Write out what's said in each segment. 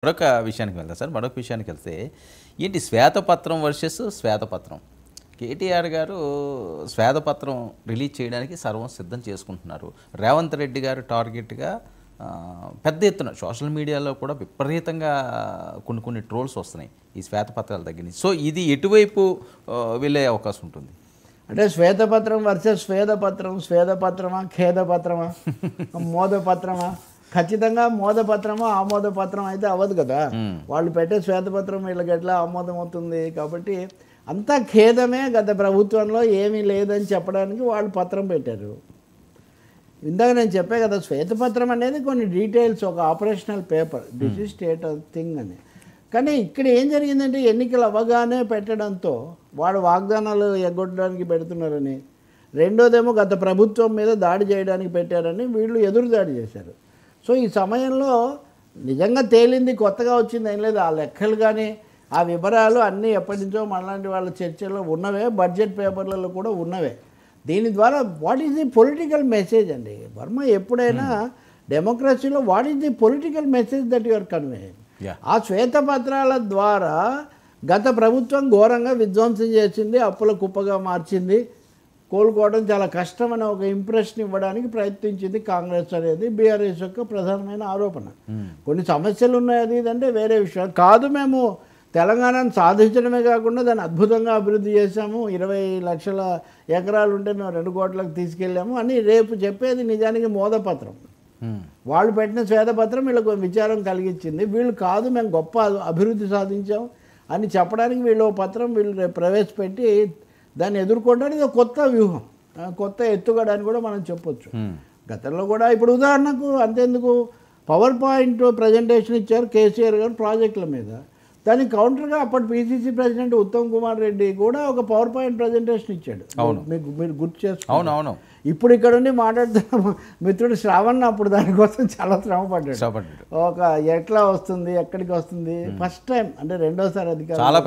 మరొక విషయానికి వెళ్దాం సార్. మరొక విషయానికి వెళ్తే ఏంటి శ్వేతపత్రం వర్సెస్ శ్వేతపత్రం. కేటీఆర్ గారు శ్వేతపత్రం రిలీజ్ చేయడానికి సర్వం సిద్ధం చేసుకుంటున్నారు. రేవంత్ రెడ్డి గారు టార్గెట్గా పెద్ద ఎత్తున సోషల్ మీడియాలో కూడా విపరీతంగా కొన్ని ట్రోల్స్ వస్తున్నాయి ఈ శ్వేతపత్రాల దగ్గర నుంచి. సో ఇది ఎటువైపు వెళ్ళే అవకాశం ఉంటుంది? అంటే శ్వేతపత్రం వర్సెస్ స్వేదపత్రం, స్వేదపత్రమా ఖేదపత్రమా మోదపత్రమా? ఖచ్చితంగా మోదపత్రమా ఆమోదపత్రం అయితే అవ్వదు కదా. వాళ్ళు పెట్టే శ్వేతపత్రం వీళ్ళకి ఎట్లా ఆమోదం అవుతుంది? కాబట్టి అంతా ఖేదమే. గత ప్రభుత్వంలో ఏమీ లేదని చెప్పడానికి వాళ్ళు పత్రం పెట్టారు. ఇందాక నేను చెప్పే కదా, శ్వేతపత్రం అనేది కొన్ని డీటెయిల్స్, ఒక operational paper, this is state of thing అని. కానీ ఇక్కడ ఏం జరిగిందంటే ఎన్నికలు అవ్వగానే పెట్టడంతో వాడు వాగ్దానాలు ఎగ్గొట్టడానికి పెడుతున్నారని, రెండోదేమో గత ప్రభుత్వం మీద దాడి చేయడానికి పెట్టారని వీళ్ళు ఎదురు దాడి చేశారు. సో ఈ సమయంలో నిజంగా తేలింది, కొత్తగా వచ్చింది ఏం లేదు. ఆ లెక్కలు కానీ ఆ వివరాలు అన్నీ ఎప్పటి నుంచో మనలాంటి వాళ్ళ చర్చల్లో ఉన్నవే, బడ్జెట్ పేపర్లలో కూడా ఉన్నవే. దీని ద్వారా what is the political message అండి వర్మ? ఎప్పుడైనా డెమోక్రసీలో what is the political message that your conveying? ఆ శ్వేతపత్రాల ద్వారా గత ప్రభుత్వం ఘోరంగా విధ్వంసం చేసింది, అప్పుల కుప్పగా మార్చింది, కోలుకోవడం చాలా కష్టం అనే ఒక ఇంప్రెషన్ ఇవ్వడానికి ప్రయత్నించింది కాంగ్రెస్ అనేది బీఆర్ఎస్ యొక్క ప్రధానమైన ఆరోపణ. కొన్ని సమస్యలు ఉన్నాయి, అది ఇదంటే వేరే విషయం కాదు. మేము తెలంగాణను సాధించడమే కాకుండా దాన్ని అద్భుతంగా అభివృద్ధి చేశాము, 20 లక్షల ఎకరాలు ఉంటే మేము 2 కోట్లకు తీసుకెళ్ళాము అని రేపు చెప్పేది నిజానికి మోదపత్రం. వాళ్ళు పెట్టిన శ్వేతపత్రం వీళ్ళకు విచారం కలిగించింది. వీళ్ళు కాదు మేము గొప్ప అభివృద్ధి సాధించాం అని చెప్పడానికి వీళ్ళు పత్రం వీళ్ళు రేపు ప్రవేశపెట్టి దాన్ని ఎదుర్కోవడానికి ఒక కొత్త వ్యూహం, కొత్త ఎత్తుగడ అని కూడా మనం చెప్పొచ్చు. గతంలో కూడా ఇప్పుడు ఉదాహరణకు అంతేందుకు పవర్ పాయింట్ ప్రజెంటేషన్ ఇచ్చారు కేసీఆర్ గారు ప్రాజెక్టుల మీద. దానికి కౌంటర్గా అప్పటి పిసిసి ప్రెసిడెంట్ ఉత్తమ్ కుమార్ రెడ్డి కూడా ఒక పవర్ పాయింట్ ప్రజెంటేషన్ ఇచ్చాడు. మీరు గుర్తు చేసుకోవాలి. ఇప్పుడు ఇక్కడ ఉండి మాట్లాడుతున్న మిత్రుడు శ్రావణ్ అప్పుడు దానికోసం చాలా శ్రమ పడ్డాడు. ఒక ఎట్లా వస్తుంది, ఎక్కడికి వస్తుంది, ఫస్ట్ టైం అంటే రెండోసారి అధికారం, చాలా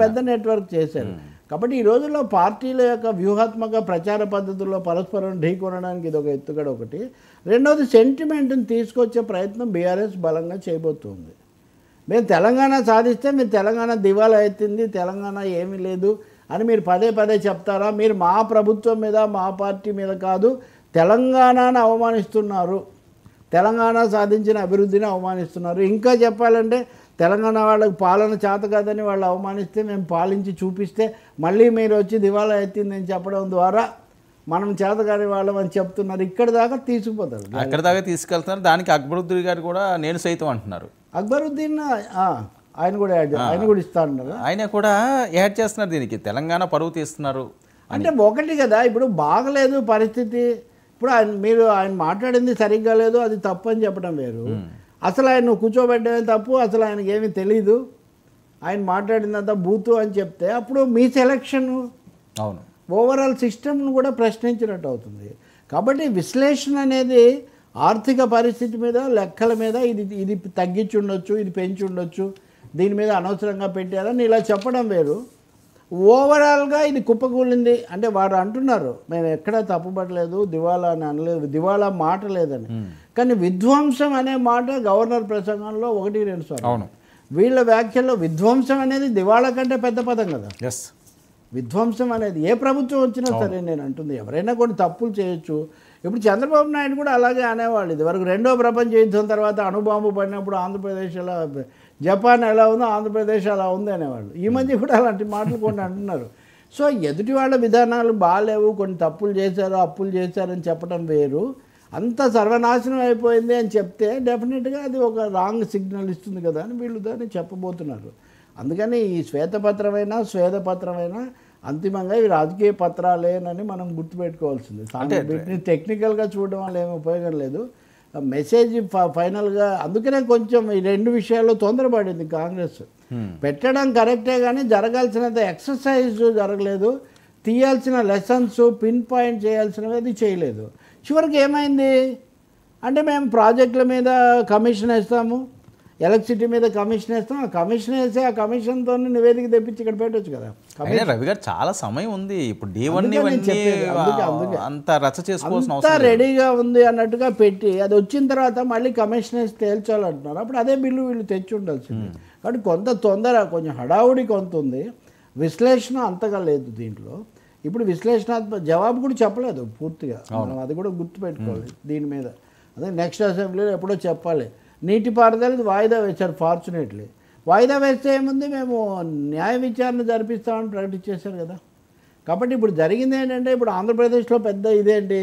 పెద్ద నెట్వర్క్ చేశారు. కాబట్టి ఈ రోజుల్లో పార్టీల యొక్క వ్యూహాత్మక ప్రచార పద్ధతుల్లో పరస్పరం ఢీకొనడానికి ఇది ఒక ఎత్తుగడ ఒకటి. రెండవది సెంటిమెంట్ని తీసుకొచ్చే ప్రయత్నం బీఆర్ఎస్ బలంగా చేయబోతుంది. మేము తెలంగాణ సాధిస్తే మీరు తెలంగాణ దివాలా ఎత్తింది, తెలంగాణ ఏమీ లేదు అని మీరు పదే పదే చెప్తారా? మీరు మా ప్రభుత్వం మీద, మా పార్టీ మీద కాదు, తెలంగాణను అవమానిస్తున్నారు, తెలంగాణ సాధించిన అభివృద్ధిని అవమానిస్తున్నారు. ఇంకా చెప్పాలంటే తెలంగాణ వాళ్ళకి పాలన చేత కాదని వాళ్ళు అవమానిస్తే మేము పాలించి చూపిస్తే మళ్ళీ మీరు వచ్చి దివాలా ఎత్తిందని చెప్పడం ద్వారా మనం చేతగాని వాళ్ళం అని చెప్తున్నారు. ఇక్కడి దాకా తీసుకుపోతారు, అక్కడి దాకా తీసుకెళ్తున్నారు. దానికి అక్బరుద్దీన్ గారు కూడా నేను సైతం అంటున్నారు. అక్బరుద్దీన్ ఆయన కూడా ఇస్తా అంటున్నారు. ఆయన కూడా యాడ్ చేస్తున్నారు దీనికి, తెలంగాణ పరువు తీస్తున్నారు అంటే ఒకటి కదా. ఇప్పుడు బాగలేదు పరిస్థితి, ఇప్పుడు ఆయన మాట్లాడింది సరిగ్గా లేదు, అది తప్పు అని చెప్పడం వేరు. అసలు ఆయన కూర్చోబెట్టడమే తప్పు, అసలు ఆయనకి ఏమీ తెలీదు, ఆయన మాట్లాడిందంతా బూతు అని చెప్తే అప్పుడు మీ సెలక్షన్, అవును, ఓవరాల్ సిస్టమ్ను కూడా ప్రశ్నించినట్టు అవుతుంది. కాబట్టి విశ్లేషణ అనేది ఆర్థిక పరిస్థితి మీద, లెక్కల మీద ఇది తగ్గించి ఉండొచ్చు, ఇది పెంచి ఉండొచ్చు, దీని మీద అనవసరంగా పెట్టారని ఇలా చెప్పడం వేరు. ఓవరాల్గా ఇది కుప్పకూలింది అంటే వారు అంటున్నారు మేము ఎక్కడా తప్పుపడలేదు, దివాలా అని అనలేదు, దివాలా మాట లేదని. కానీ విధ్వంసం అనే మాట గవర్నర్ ప్రసంగంలో 1-2 సార్లు. అవును, వీళ్ళ వ్యాఖ్యల్లో విధ్వంసం అనేది దివాళా కంటే పెద్ద పదం కదా. విధ్వంసం అనేది ఏ ప్రభుత్వం వచ్చినా సరే నేను అంటుంది, ఎవరైనా కొన్ని తప్పులు చేయొచ్చు. ఇప్పుడు చంద్రబాబు నాయుడు కూడా అలాగే అనేవాళ్ళు. ఇది వరకు 2వ ప్రపంచ యుద్ధం తర్వాత అణుబాంబు పడినప్పుడు ఆంధ్రప్రదేశ్ ఎలా, జపాన్ ఎలా ఉందో ఆంధ్రప్రదేశ్ అలా ఉంది అనేవాళ్ళు. ఈ మధ్య కూడా అలాంటి మాటలు కొన్ని అంటున్నారు. సో ఎదుటి వాళ్ళ విధానాలు బాగాలేవు, కొన్ని తప్పులు చేశారు, అప్పులు చేశారని చెప్పడం వేరు. అంత సర్వనాశనం అయిపోయింది అని చెప్తే డెఫినెట్గా అది ఒక రాంగ్ సిగ్నల్ ఇస్తుంది కదా అని వీళ్ళు దాన్ని చెప్పబోతున్నారు. అందుకని ఈ శ్వేతపత్రమైనా స్వేదపత్రమైనా అంతిమంగా ఈ రాజకీయ పత్రాలేనని మనం గుర్తుపెట్టుకోవాల్సింది. వీటిని టెక్నికల్గా చూడడం వల్ల ఏమి ఉపయోగం లేదు. మెసేజ్ ఫైనల్గా అందుకనే కొంచెం ఈ 2 విషయాల్లో తొందరపడింది కాంగ్రెస్. పెట్టడం కరెక్టే కానీ జరగాల్సినంత ఎక్సర్సైజ్ జరగలేదు, తీయాల్సిన లెసన్స్ పిన్ పాయింట్ చేయాల్సినవి అది చేయలేదు. చివరికి ఏమైంది అంటే మేము ప్రాజెక్టుల మీద కమిషన్ వేస్తాము, ఎలక్ట్రిసిటీ మీద కమిషన్ వేస్తాం, ఆ కమిషన్ వేసి ఆ కమిషన్తో నివేదిక తెప్పించి ఇక్కడ పెట్టవచ్చు కదా. అయినా రవి గారు చాలా సమయం ఉంది ఇప్పుడు D1 అంత రచ్చ చేసుకోవాల్సిన అంతా అవసరం రెడీగా ఉంది అన్నట్టుగా పెట్టి అది వచ్చిన తర్వాత మళ్ళీ కమిషన్ వేసి తేల్చాలంటున్నారు. అప్పుడు అదే బిల్లు వీళ్ళు తెచ్చి ఉండాల్సింది. కాబట్టి కొంత తొందర, కొంచెం హడావుడి కొంత ఉంది, విశ్లేషణ అంతగా లేదు దీంట్లో. ఇప్పుడు విశ్లేషణాత్మక జవాబు కూడా చెప్పలేదు పూర్తిగా, మనం అది కూడా గుర్తుపెట్టుకోవాలి దీని మీద. అదే నెక్స్ట్ అసెంబ్లీలో ఎప్పుడో చెప్పాలి. నీటిపారుదల వాయిదా వేశారు ఫార్చునేట్లీ. వాయిదా వేస్తే ఏముంది, మేము న్యాయ విచారణ జరిపిస్తామని ప్రకటించేశారు కదా. కాబట్టి ఇప్పుడు జరిగింది ఏంటంటే, ఇప్పుడు ఆంధ్రప్రదేశ్లో పెద్ద ఇదేంటి,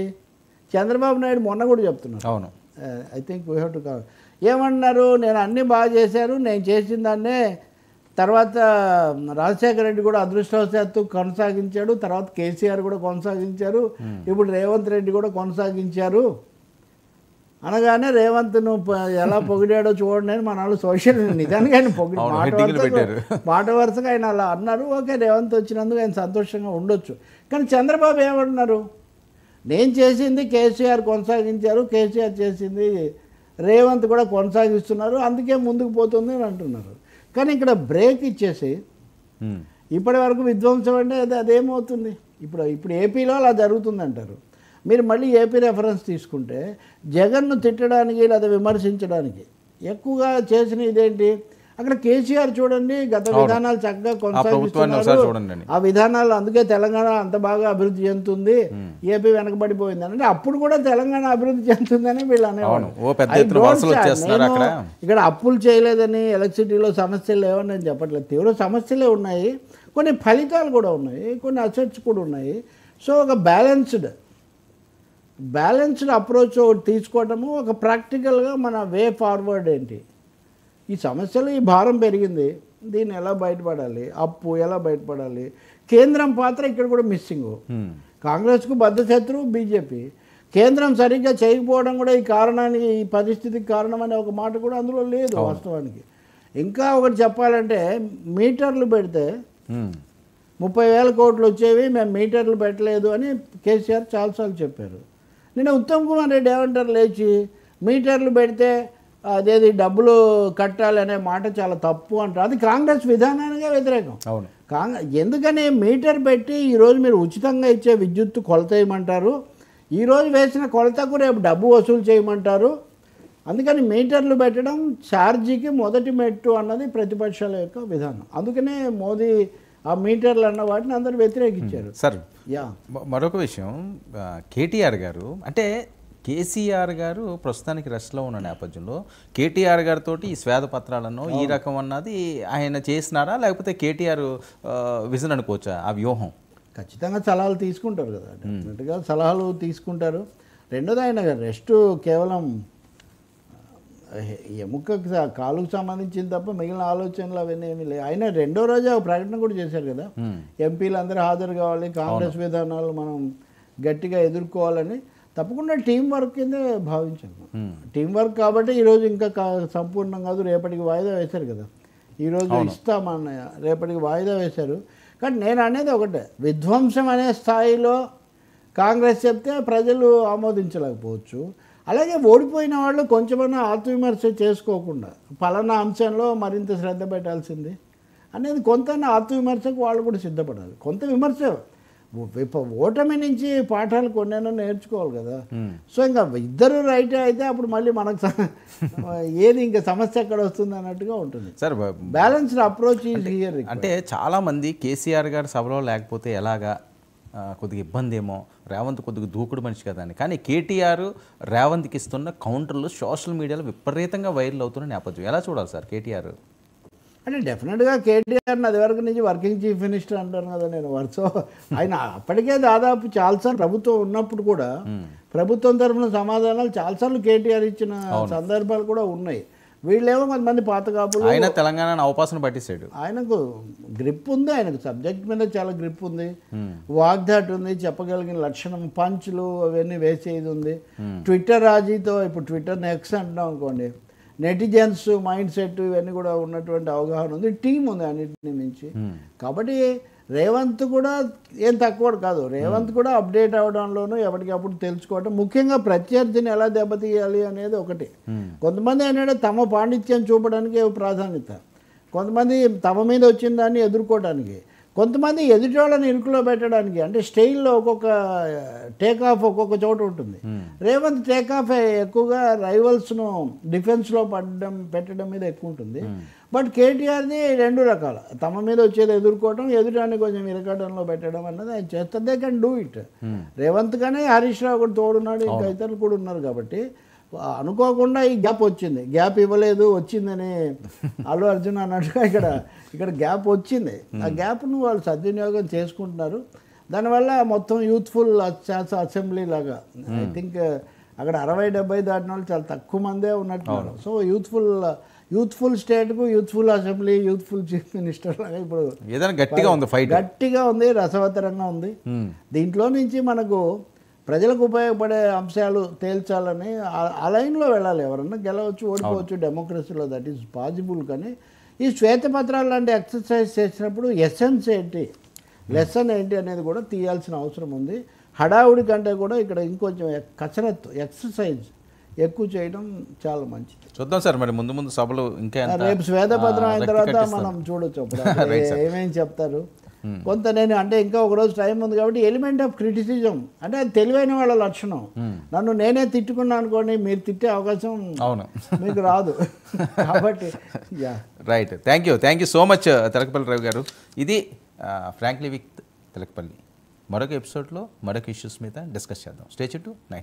చంద్రబాబు నాయుడు మొన్న కూడా చెప్తున్నారు, అవును I think we have to cover, ఏమన్నారు, నేను అన్నీ బాగా చేశారు, నేను చేసిన దాన్నే తర్వాత రాజశేఖర రెడ్డి కూడా అదృష్టవశాత్తు కొనసాగించాడు, తర్వాత కేసీఆర్ కూడా కొనసాగించారు, ఇప్పుడు రేవంత్ రెడ్డి కూడా కొనసాగించారు అనగానే రేవంత్ను ఎలా పొగిడాడో చూడండి అని మన వాళ్ళు సోషల్ నిజానికి ఆయన మాట వరుసగా ఆయన అలా అన్నారు. ఓకే, రేవంత్ వచ్చినందుకు ఆయన సంతోషంగా ఉండొచ్చు. కానీ చంద్రబాబు ఏమంటున్నారు, నేను చేసింది కేసీఆర్ కొనసాగించారు, కేసీఆర్ చేసింది రేవంత్ కూడా కొనసాగిస్తున్నారు, అందుకే ముందుకు పోతుంది అని అంటున్నారు. కానీ ఇక్కడ బ్రేక్ ఇచ్చేసి ఇప్పటి వరకు విధ్వంసం అంటే అదేమవుతుంది, ఇప్పుడు ఏపీలో అలా జరుగుతుంది అంటారు. మీరు మళ్ళీ ఏపీ రెఫరెన్స్ తీసుకుంటే జగన్ను తిట్టడానికి లేదా విమర్శించడానికి ఎక్కువగా చేసిన ఇదేంటి, అక్కడ కేసీఆర్ చూడండి గత విధానాలు చక్కగా కొనసాగిస్తున్నారు, ఆ విధానాలు అందుకే తెలంగాణ అంత బాగా అభివృద్ధి చెందుతుంది, ఏపీ వెనకబడిపోయింది అంటే అప్పుడు కూడా తెలంగాణ అభివృద్ధి చెందుతుందని వీళ్ళు అనేవాళ్ళు. ఇక్కడ అప్పులు చేయలేదని, ఎలక్ట్రిసిటీలో సమస్యలు లేవని నేను చెప్పట్లేదు, తీవ్ర సమస్యలే ఉన్నాయి, కొన్ని ఫలితాలు కూడా ఉన్నాయి, కొన్ని అసెట్స్ కూడా ఉన్నాయి. సో ఒక బ్యాలెన్స్డ్ అప్రోచ్ ఒకటి తీసుకోవటము, ఒక ప్రాక్టికల్గా మన వే ఫార్వర్డ్ ఏంటి, ఈ సమస్యలు, ఈ భారం పెరిగింది, దీన్ని ఎలా బయటపడాలి, అప్పు ఎలా బయటపడాలి, కేంద్రం పాత్ర ఇక్కడ కూడా మిస్సింగ్. కాంగ్రెస్కు బద్ధశత్రువు బీజేపీ, కేంద్రం సరిగ్గా చేయకపోవడం కూడా ఈ కారణానికి, ఈ పరిస్థితికి కారణం అనే ఒక మాట కూడా అందులో లేదు వాస్తవానికి. ఇంకా ఒకటి చెప్పాలంటే, మీటర్లు పెడితే 30,000 కోట్లు వచ్చేవి, మేము మీటర్లు పెట్టలేదు అని కేసీఆర్ చాలాసార్లు చెప్పారు. నిన్న ఉత్తమ్ కుమార్ రెడ్డి ఏమంటారు లేచి, మీటర్లు పెడితే అదేది డబ్బులు కట్టాలి అనే మాట చాలా తప్పు అంటారు. అది కాంగ్రెస్ విధానానికే వ్యతిరేకం. ఎందుకని మీటర్ పెట్టి ఈరోజు మీరు ఉచితంగా ఇచ్చే విద్యుత్తు కొలత వేయమంటారు, ఈరోజు వేసిన కొలతకు రేపు డబ్బు వసూలు చేయమంటారు. అందుకని మీటర్లు పెట్టడం ఛార్జీకి మొదటి మెట్టు అన్నది ప్రతిపక్షాల యొక్క విధానం. అందుకనే మోదీ ఆ మీటర్లు అన్న వాటిని అందరూ వ్యతిరేకించారు. సార్ మరొక విషయం, కేటీఆర్ గారు అంటే కేసీఆర్ గారు ప్రస్తుతానికి రెస్ట్లో ఉన్న నేపథ్యంలో కేటీఆర్ గారితో ఈ శ్వేతపత్రాలను ఈ రకం అన్నది ఆయన చేసినారా, లేకపోతే కేటీఆర్ విజన్ అనుకోవచ్చా ఆ వ్యూహం? ఖచ్చితంగా సలహాలు తీసుకుంటారు కదా, డెఫినెట్గా సలహాలు తీసుకుంటారు. రెండోది ఆయన రెస్ట్ కేవలం ఎముక కాలుకు సంబంధించిన తప్ప మిగిలిన ఆలోచనలు అవన్నీ ఏమీ లేవు. ఆయన రెండో రోజే ఒక ప్రకటన కూడా చేశారు కదా, ఎంపీలు అందరూ హాజరు కావాలి, కాంగ్రెస్ విధానాలు మనం గట్టిగా ఎదుర్కోవాలని. తప్పకుండా టీం వర్క్ కిందే భావించాను. టీం వర్క్ కాబట్టి ఈరోజు ఇంకా సంపూర్ణం కాదు, రేపటికి వాయిదా వేశారు కదా, ఈరోజు ఇస్తామన్న రేపటికి వాయిదా వేశారు. కానీ నేను అనేది ఒకటే, విధ్వంసం అనే స్థాయిలో కాంగ్రెస్ చెప్తే ప్రజలు ఆమోదించలేకపోవచ్చు. అలాగే ఓడిపోయిన వాళ్ళు కొంచెమన్నా ఆత్మవిమర్శ చేసుకోకుండా పలానా అంశంలో మరింత శ్రద్ధ పెట్టాల్సింది అనేది కొంత ఆత్మవిమర్శకు వాళ్ళు కూడా సిద్ధపడాలి. కొంత విమర్శ, ఓటమి నుంచి పాఠాలు కొన్నైనా నేర్చుకోవాలి కదా. సో ఇంకా ఇద్దరు రైట్ అయితే అప్పుడు మళ్ళీ మనకు ఏది ఇంకా సమస్య ఎక్కడ వస్తుంది అన్నట్టుగా ఉంటుంది. Sir balanced approach is here. అంటే చాలామంది కేసీఆర్ గారు సభలో లేకపోతే ఎలాగా కొద్దిగా ఇబ్బంది ఏమో, రేవంత్ కొద్దిగా దూకుడు మనిషి కదా అని. కానీ కేటీఆర్ రేవంత్కి ఇస్తున్న కౌంటర్లు సోషల్ మీడియాలో విపరీతంగా వైరల్ అవుతున్న నేపథ్యం ఎలా చూడాలి సార్ కేటీఆర్? అంటే డెఫినెట్గా కేటీఆర్ అది వరకు నుంచి వర్కింగ్ చీఫ్ మినిస్టర్ అంటాను కదా నేను. సో ఆయన అప్పటికే దాదాపు చాలాసార్లు ప్రభుత్వం ఉన్నప్పుడు కూడా ప్రభుత్వం తరఫున సమాధానాలు చాలాసార్లు కేటీఆర్ ఇచ్చిన సందర్భాలు కూడా ఉన్నాయి. వీళ్ళేమో కొంతమంది పాత కాపులు, ఆయన తెలంగాణ అవకాశం పట్టిస్తాడు, ఆయనకు గ్రిప్ ఉంది, ఆయనకు సబ్జెక్ట్ మీద చాలా గ్రిప్ ఉంది, వాగ్దాట్ ఉంది, చెప్పగలిగిన లక్షణం, పంచులు అవన్నీ వేసేది ఉంది. ట్విట్టర్ రాజీతో, ఇప్పుడు ట్విట్టర్ నెక్స్ట్ అంటున్నాం అనుకోండి, నెటిజన్స్ మైండ్ సెట్ ఇవన్నీ కూడా ఉన్నటువంటి అవగాహన ఉంది, టీం ఉంది అన్నింటినీ మించి. కాబట్టి రేవంత్ కూడా ఏం తక్కువ కాదు. రేవంత్ కూడా అప్డేట్ అవ్వడంలోనూ ఎప్పటికప్పుడు తెలుసుకోవడం, ముఖ్యంగా ప్రత్యర్థిని ఎలా దెబ్బతీయాలి అనేది ఒకటి. కొంతమంది ఏంటంటే తమ పాండిత్యం చూపడానికి ప్రాధాన్యత, కొంతమంది తమ మీద వచ్చిన దాన్ని ఎదుర్కోవడానికి, కొంతమంది ఎదుటోళ్ళని ఇరుకులో పెట్టడానికి. అంటే స్టైల్లో ఒక్కొక్క టేక్ ఆఫ్ ఒక్కొక్క చోట ఉంటుంది. రేవంత్ టేక్ ఆఫ్ ఎక్కువగా రైవల్స్ను డిఫెన్స్లో పెట్టడం మీద ఎక్కువ ఉంటుంది. బట్ కేటీఆర్ది రెండు రకాల, తమ మీద వచ్చేది ఎదుర్కోవడం, ఎదుటాన్ని కొంచెం ఇరకడంలో పెట్టడం అన్నది ఆయన చేస్తారు. They can do it. Revanth కానీ హరీష్ రావు కూడా తోడున్నాడు, ఇంకా ఇతరులు కూడా ఉన్నారు. కాబట్టి అనుకోకుండా ఈ గ్యాప్ వచ్చింది, గ్యాప్ ఇవ్వలేదు వచ్చిందని అల్లు అర్జున్ అన్నట్టుగా ఇక్కడ గ్యాప్ వచ్చింది. ఆ గ్యాప్ను వాళ్ళు సద్వినియోగం చేసుకుంటున్నారు. దానివల్ల మొత్తం యూత్ఫుల్ అసెంబ్లీ లాగా ఐ థింక్ అక్కడ 60-70 దాటిన వాళ్ళు చాలా తక్కువ మందే ఉన్నట్టున్నారు. సో యూత్ఫుల్ స్టేట్కు youthful assembly, youthful chief minister లాగా ఇప్పుడు ఏదైనా గట్టిగా ఉంది, ఫైట్ గట్టిగా ఉంది, రసవత్తరంగా ఉంది. దీంట్లో నుంచి మనకు ప్రజలకు ఉపయోగపడే అంశాలు తేల్చాలని ఆ లైన్లో వెళ్ళాలి. ఎవరన్నా గెలవచ్చు, ఓడిపోవచ్చు, డెమోక్రసీలో దట్ ఈజ్ పాసిబుల్. కానీ ఈ శ్వేతపత్రాలు లాంటి ఎక్సర్సైజ్ చేసినప్పుడు ఎసెన్స్ ఏంటి, లెసన్ ఏంటి అనేది కూడా తీయాల్సిన అవసరం ఉంది. హడావుడి కంటే కూడా ఇక్కడ ఇంకొంచెం కసరత్తు, ఎక్సర్సైజ్ ఎక్కువ చేయడం చాలా మంచిది. చూద్దాం సార్, మరి ముందు ముందు సభలు ఇంకా రేపు శ్వేతపత్రం అయిన తర్వాత మనం చూడొచ్చు అప్పుడు ఏమేమి చెప్తారు. కొంత నేను అంటే ఇంకా ఒకరోజు టైం ఉంది కాబట్టి ఎలిమెంట్ ఆఫ్ క్రిటిసిజం అంటే అది తెలివైన వాళ్ళ లక్షణం. నన్ను నేనే తిట్టుకున్నా అనుకోండి, మీరు తిట్టే అవకాశం అవును మీకు రాదు. కాబట్టి right, thank you so much Telakapalli Rao గారు. ఇది ఫ్రాంక్లీ విత్ తెలకపల్లి. మరొక ఎపిసోడ్లో మరొక ఇష్యూస్ మీద డిస్కస్ చేద్దాం. Stay to 9.